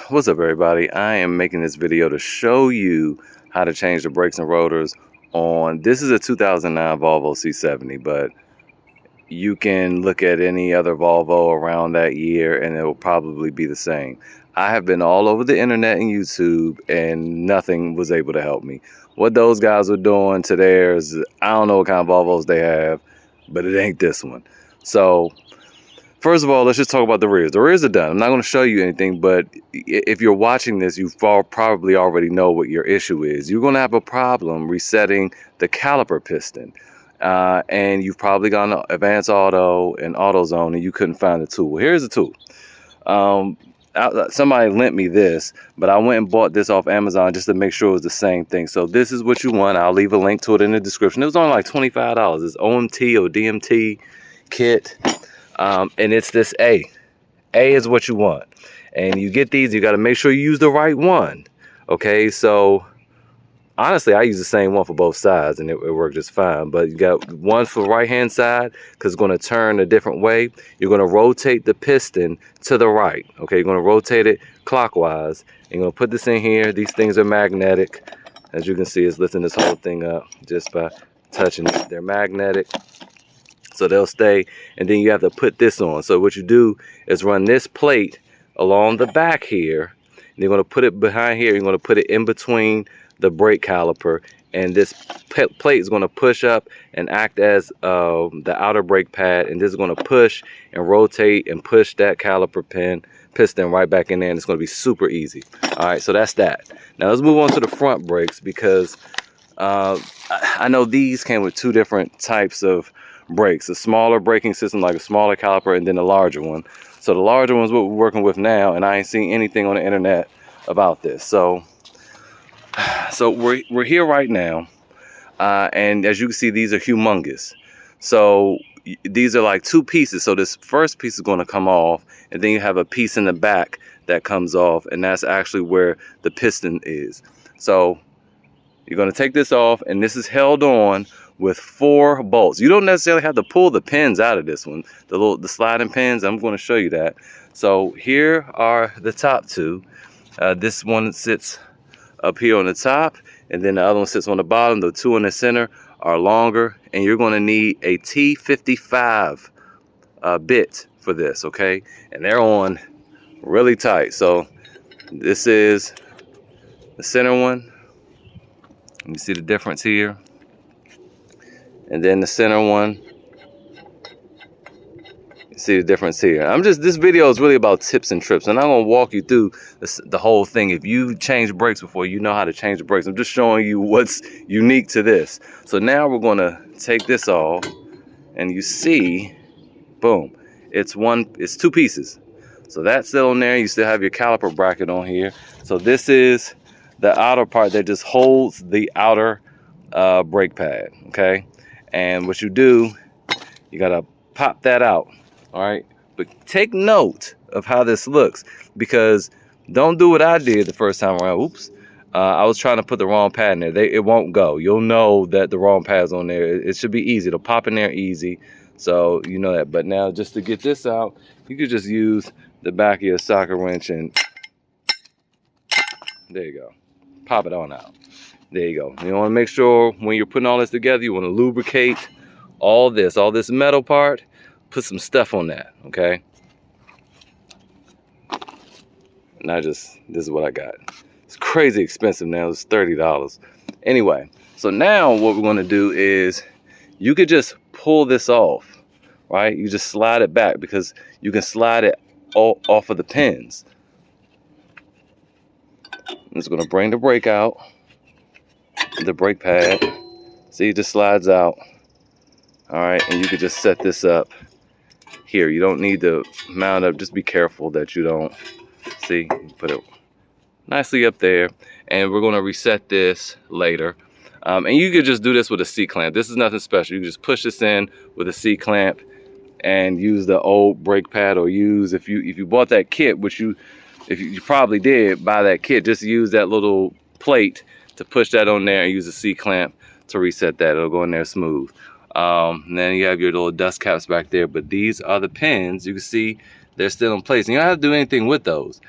What's up, everybody? I am making this video to show you how to change the brakes and rotors on, this is a 2009 Volvo C70, but you can look at any other Volvo around that year and it will probably be the same. I have been all over the internet and YouTube and nothing was able to help me. What those guys are doing to theirs, I don't know what kind of Volvos they have, but it ain't this one. So first of all, let's just talk about the rears. The rears are done. I'm not going to show you anything, but if you're watching this, you probably already know what your issue is. You're going to have a problem resetting the caliper piston. And you've probably gone to Advanced Auto and AutoZone and you couldn't find the tool. Here's the tool. Somebody lent me this, but I went and bought this off Amazon just to make sure it was the same thing. So this is what you want. I'll leave a link to it in the description. It was only like $25. It's OMT or DMT kit. And it's this A. A is what you want. And you get these, you got to make sure you use the right one. Okay, so honestly, I use the same one for both sides and it worked just fine. But you got one for the right hand side because it's going to turn a different way. You're going to rotate the piston to the right. Okay, you're going to rotate it clockwise. You're going to put this in here. These things are magnetic. As you can see, it's lifting this whole thing up just by touching it. They're magnetic, so they'll stay. And then you have to put this on. So what you do is run this plate along the back here. And you're going to put it behind here. You're going to put it in between the brake caliper, and this plate is going to push up and act as the outer brake pad, and this is going to push and rotate and push that caliper piston right back in there, and it's going to be super easy. All right, so that's that. Now let's move on to the front brakes, because I know these came with two different types of brakes: a smaller braking system, like a smaller caliper, and then a larger one. So the larger one's what we're working with now, and I ain't seen anything on the internet about this. So we're here right now, and as you can see, these are humongous. So these are like two pieces. So this first piece is going to come off, and then you have a piece in the back that comes off, and that's actually where the piston is. So you're going to take this off, and this is held on with 4 bolts. You don't necessarily have to pull the pins out of this one, the sliding pins. I'm going to show you that. So here are the top two. This one sits up here on the top, and then the other one sits on the bottom. The two in the center are longer, and you're going to need a T55 bit for this, okay? And they're on really tight. So this is the center one. You see the difference here, and then the center one. See the difference here. This video is really about tips and trips, and I'm gonna walk you through the whole thing. If you change brakes before, you know how to change the brakes. I'm just showing you what's unique to this. So now we're gonna take this off, and you see, boom, it's 2 pieces. So that's still on there. You still have your caliper bracket on here. So this is the outer part that just holds the outer brake pad, okay? And what you do, you gotta pop that out. All right, but take note of how this looks, because don't do what I did the first time around. Oops, I was trying to put the wrong pad in there. It won't go. You'll know that the wrong pad's on there. It should be easy. It'll pop in there easy, so you know that. But now, just to get this out, you could just use the back of your socket wrench, and there you go. Pop it on out. There you go. You want to make sure when you're putting all this together, you want to lubricate all this metal part. Put some stuff on that, okay? And this is what I got. It's crazy expensive now. It's $30. Anyway, so now what we're gonna do is, you could just pull this off, right? You just slide it back, because you can slide it off of the pins. I'm just gonna bring the brake out, the brake pad. See, it just slides out. All right, and you could just set this up here. You don't need to mount up. Just be careful that you don't, see, put it nicely up there. And we're going to reset this later. And you could just do this with a C-clamp. This is nothing special. You can just push this in with a C-clamp and use the old brake pad, or use, if you bought that kit, which you probably did buy that kit, just use that little plate to push that on there and use a C-clamp to reset that. It'll go in there smooth. And then you have your little dust caps back there, but these are the pins. You can see they're still in place, and you don't have to do anything with those.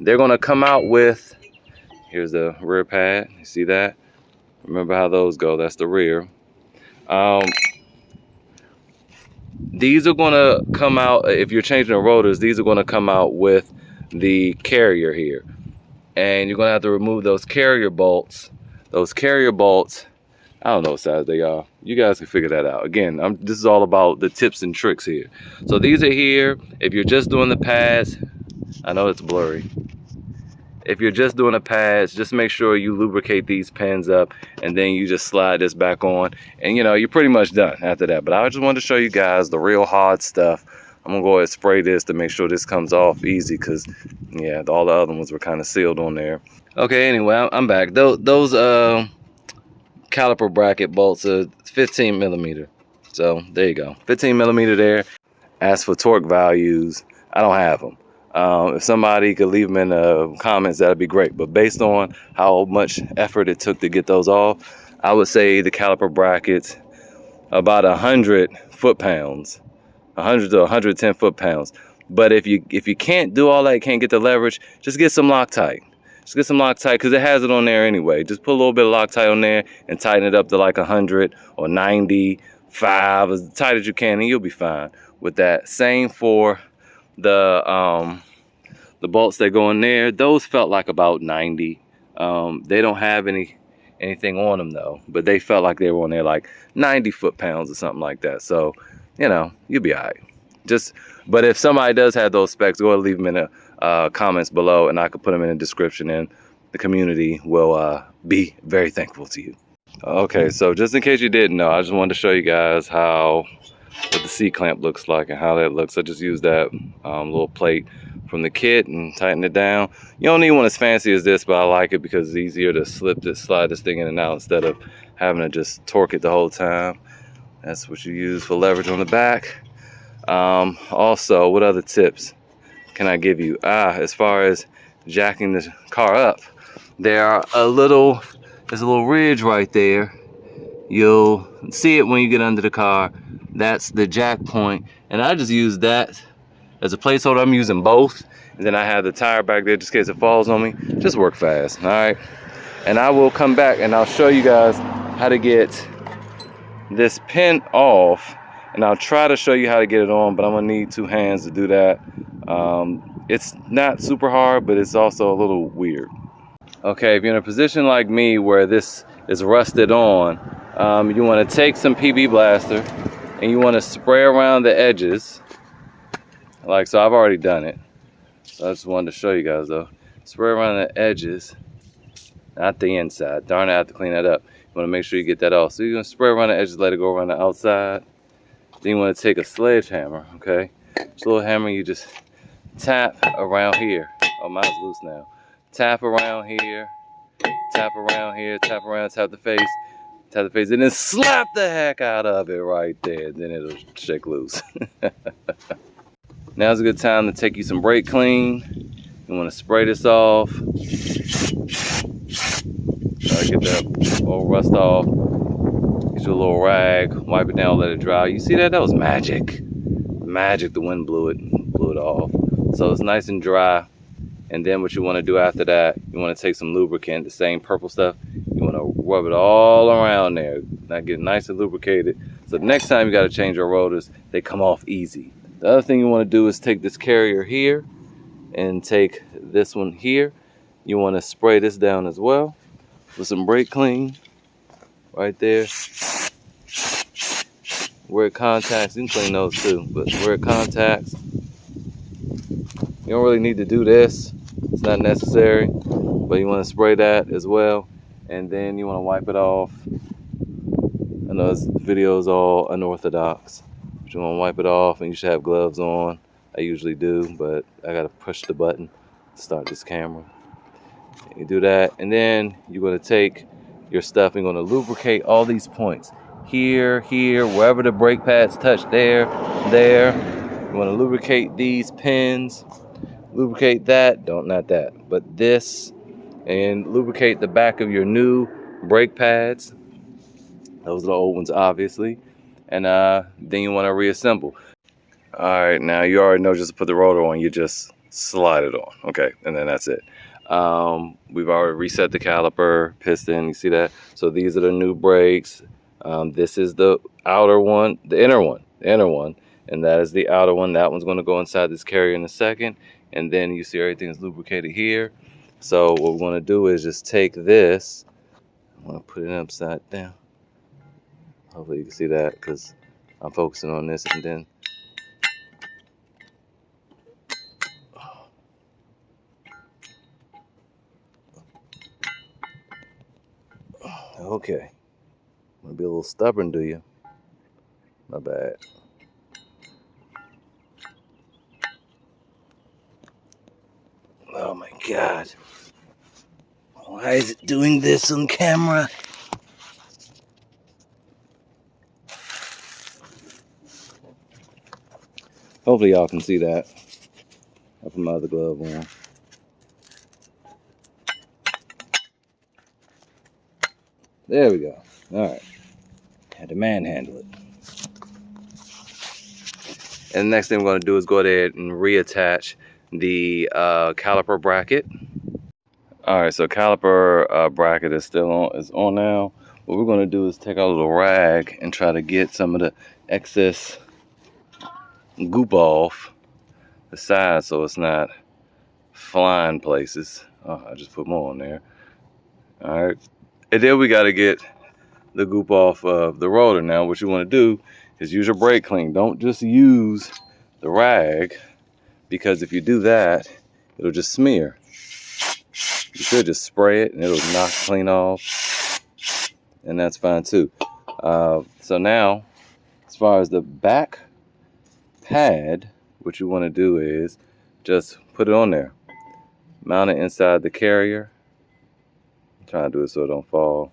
they're gonna come out with, here's the rear pad, you see that? Remember how those go, that's the rear. These are gonna come out, if you're changing the rotors, these are gonna come out with the carrier here. And you're gonna have to remove those carrier bolts. Those carrier bolts, I don't know what size they are. You guys can figure that out. Again, this is all about the tips and tricks here. So these are here. If you're just doing the pads, I know it's blurry. If you're just doing the pads, just make sure you lubricate these pins up, and then you just slide this back on, and you know, you're pretty much done after that. But I just wanted to show you guys the real hard stuff. I'm gonna go ahead and spray this to make sure this comes off easy, because yeah, all the other ones were kind of sealed on there. Okay, anyway, I'm back. Those caliper bracket bolts are 15 millimeter. So there you go, 15 millimeter there. As for torque values, I don't have them. If somebody could leave them in the comments, that'd be great. But based on how much effort it took to get those off, I would say the caliper brackets about 100 foot-pounds, 100 to 110 foot-pounds. But if you can't do all that, can't get the leverage, just get some Loctite. Just get some Loctite, because it has it on there anyway. Just put a little bit of Loctite on there and tighten it up to like 100 or 95, as tight as you can, and you'll be fine with that. Same for the bolts that go in there. Those felt like about 90. They don't have anything on them though, but they felt like they were on there like 90 foot-pounds or something like that. So you know, you'll be all right. But if somebody does have those specs, go ahead and leave them in the comments below, and I could put them in the description, and the community will be very thankful to you. Okay, so just in case you didn't know, I just wanted to show you guys what the C-clamp looks like and how that looks. I just used that little plate from the kit and tighten it down. You don't need one as fancy as this, but I like it because it's easier to slide this thing in and out instead of having to just torque it the whole time. That's what you use for leverage on the back. Also, what other tips can I give you? As far as jacking the car up, there's a little ridge right there. You'll see it when you get under the car. That's the jack point, and I just use that as a placeholder. I'm using both, and then I have the tire back there just in case it falls on me. Just work fast, all right? And I will come back and I'll show you guys how to get this pin off, and I'll try to show you how to get it on, but I'm gonna need 2 hands to do that. It's not super hard, but it's also a little weird. Okay, if you're in a position like me where this is rusted on, you want to take some PB Blaster and you want to spray around the edges, like so. I've already done it, so I just wanted to show you guys though. Spray around the edges, not the inside. Darn it, I have to clean that up. You want to make sure you get that off. So you're going to spray around the edges, let it go around the outside. Then you want to take a sledgehammer, okay? This little hammer, you just tap around here. Oh, mine's loose now. Tap around here, tap around here, tap around, tap the face, and then slap the heck out of it right there. Then it'll shake loose. Now's a good time to take you some brake clean. You want to spray this off. Try to get that old rust off. Get you a little rag, wipe it down, let it dry. You see that? That was magic. Magic, the wind blew it off. So it's nice and dry. And then what you want to do after that, you want to take some lubricant, the same purple stuff. You want to rub it all around there. Now get nice and lubricated. So the next time you got to change your rotors, they come off easy. The other thing you want to do is take this carrier here and take this one here. You want to spray this down as well with some brake clean right there. Where it contacts, you can clean those too, but where it contacts, you don't really need to do this. It's not necessary, but you want to spray that as well, and then you want to wipe it off. I know this video is all unorthodox, but you want to wipe it off, and you should have gloves on. I usually do, but I gotta push the button to start this camera. You do that, and then you're going to take your stuff and you're going to lubricate all these points. Here, wherever the brake pads touch, there. You want to lubricate these pins. Lubricate that, not that, but this. And lubricate the back of your new brake pads. Those are the old ones, obviously. And then you want to reassemble. All right, now you already know, just to put the rotor on, you just slide it on. Okay, and then that's it. We've already reset the caliper piston. You see that? So these are the new brakes. This is the outer one, the inner one, and that is the outer one. That one's going to go inside this carrier in a second. And then you see everything is lubricated here. So what we're going to do is just take this. I'm going to put it upside down. Hopefully you can see that because I'm focusing on this, and then okay. I'm gonna be a little stubborn, do you? My bad. Oh my God. Why is it doing this on camera? Hopefully y'all can see that. I'll put my other glove on. There we go. All right. Had to manhandle it. And the next thing we're going to do is go ahead and reattach the caliper bracket. All right, so caliper bracket is still on. Is on now. What we're going to do is take our little rag and try to get some of the excess goop off the side so it's not flying places. Oh, I just put more on there. All right, and then we got to get the goop off of the rotor. Now what you want to do is use your brake clean. Don't just use the rag, because if you do that, it'll just smear. You should just spray it and it'll knock clean off, and that's fine too. So now, as far as the back pad, what you want to do is just put it on there, mount it inside the carrier. I'm trying to do it so it don't fall.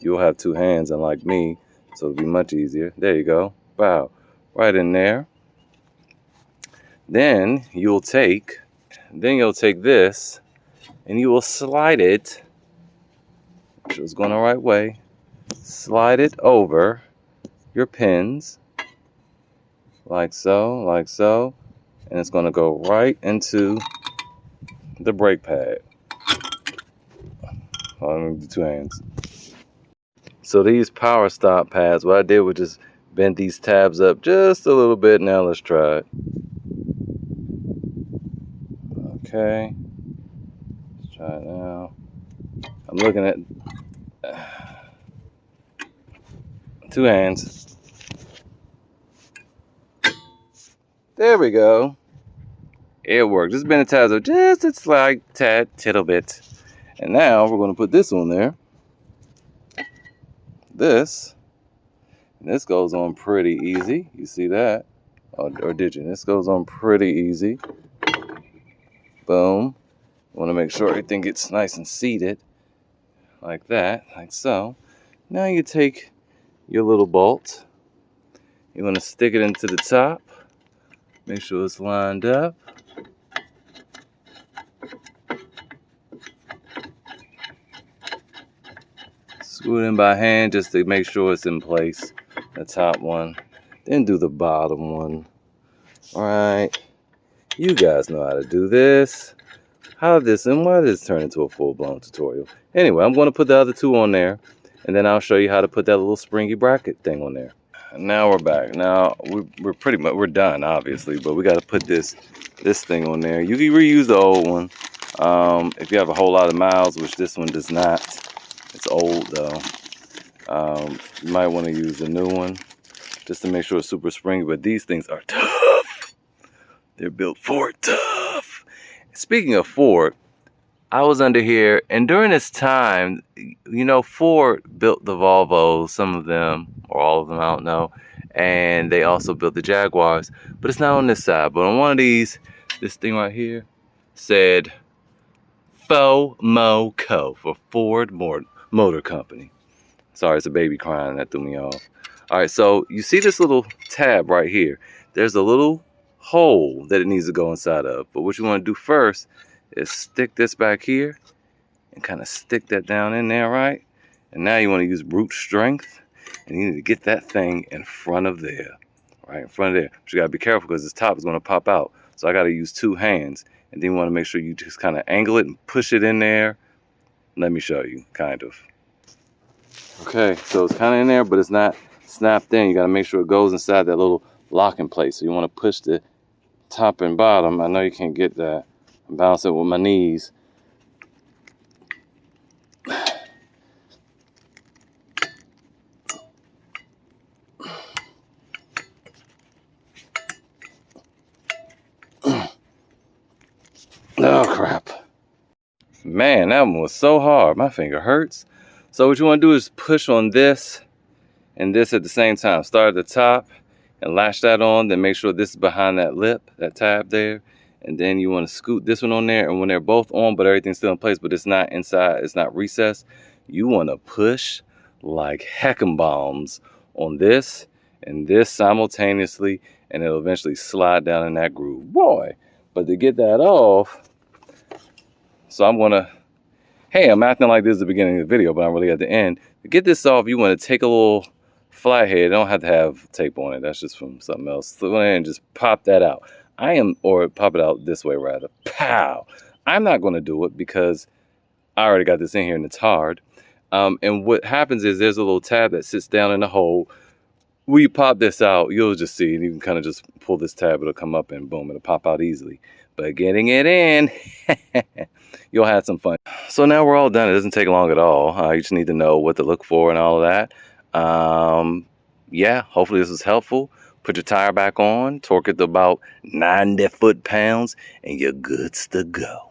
You'll have two hands unlike me, so it'll be much easier. There you go. Wow, right in there. Then you'll take this and you will slide it, which was going the right way. Slide it over your pins like so, and it's going to go right into the brake pad. Let me do two hands. So these power stop pads, what I did was just bend these tabs up just a little bit. Now let's try it. Okay, let's try it now. I'm looking at two hands. There we go. It worked. Just bend the tabs up just a slight tittle bit. And now we're going to put this on there. This goes on pretty easy. You see that? Or did you? This goes on pretty easy. Boom. Want to make sure everything gets nice and seated like that, like so. Now you take your little bolt. You want to stick it into the top. Make sure it's lined up. Screw it in by hand just to make sure it's in place. The top one. Then do the bottom one. All right. You guys know how to do this. How did this, and why did this turn into a full-blown tutorial? Anyway, I'm going to put the other two on there, and then I'll show you how to put that little springy bracket thing on there. And now we're back. Now we're pretty much, we're done, obviously, but we got to put this thing on there. You can reuse the old one if you have a whole lot of miles, which this one does not. It's old though. You might want to use the new one just to make sure it's super springy. But these things are tough. They're built for tough. Speaking of Ford, I was under here, and during this time, you know, Ford built the Volvos, some of them, or all of them, I don't know, and they also built the Jaguars, but it's not on this side. But on one of these, this thing right here said FOMOCO for Ford Motor Company. Sorry, it's a baby crying, that threw me off. All right, so you see this little tab right here. There's a little hole that it needs to go inside of, but what you want to do first is stick this back here and kind of stick that down in there, right? And now you want to use brute strength, and you need to get that thing in front of there, right in front of there. But you got to be careful because this top is going to pop out. So I got to use 2 hands. And then you want to make sure you just kind of angle it and push it in there. Let me show you, kind of. Okay, so it's kind of in there, but it's not snapped in. You got to make sure it goes inside that little locking plate. So you want to push the top and bottom. I know you can't get that. I'm balancing it with my knees. Oh, crap. Man, that one was so hard. My finger hurts. So what you want to do is push on this and this at the same time. Start at the top and latch that on. Then make sure this is behind that lip, that tab there. And then you want to scoot this one on there. And when they're both on, but everything's still in place, but it's not inside, it's not recessed, you want to push like heckin' bombs on this and this simultaneously. And it'll eventually slide down in that groove. Boy, but to get that off, so I'm gonna, hey, I'm acting like this is the beginning of the video, but I'm really at the end. To get this off, you want to take a little flathead. You don't have to have tape on it. That's just from something else. So go ahead and just pop that out. Or pop it out this way rather. Pow! I'm not going to do it because I already got this in here and it's hard. And what happens is there's a little tab that sits down in the hole. When you pop this out, you'll just see, and you can kind of just pull this tab, it'll come up and boom, it'll pop out easily. But getting it in, you'll have some fun. So now we're all done. It doesn't take long at all. You just need to know what to look for and all of that. Yeah, hopefully this was helpful. Put your tire back on, torque it to about 90 foot-pounds, and you're good to go.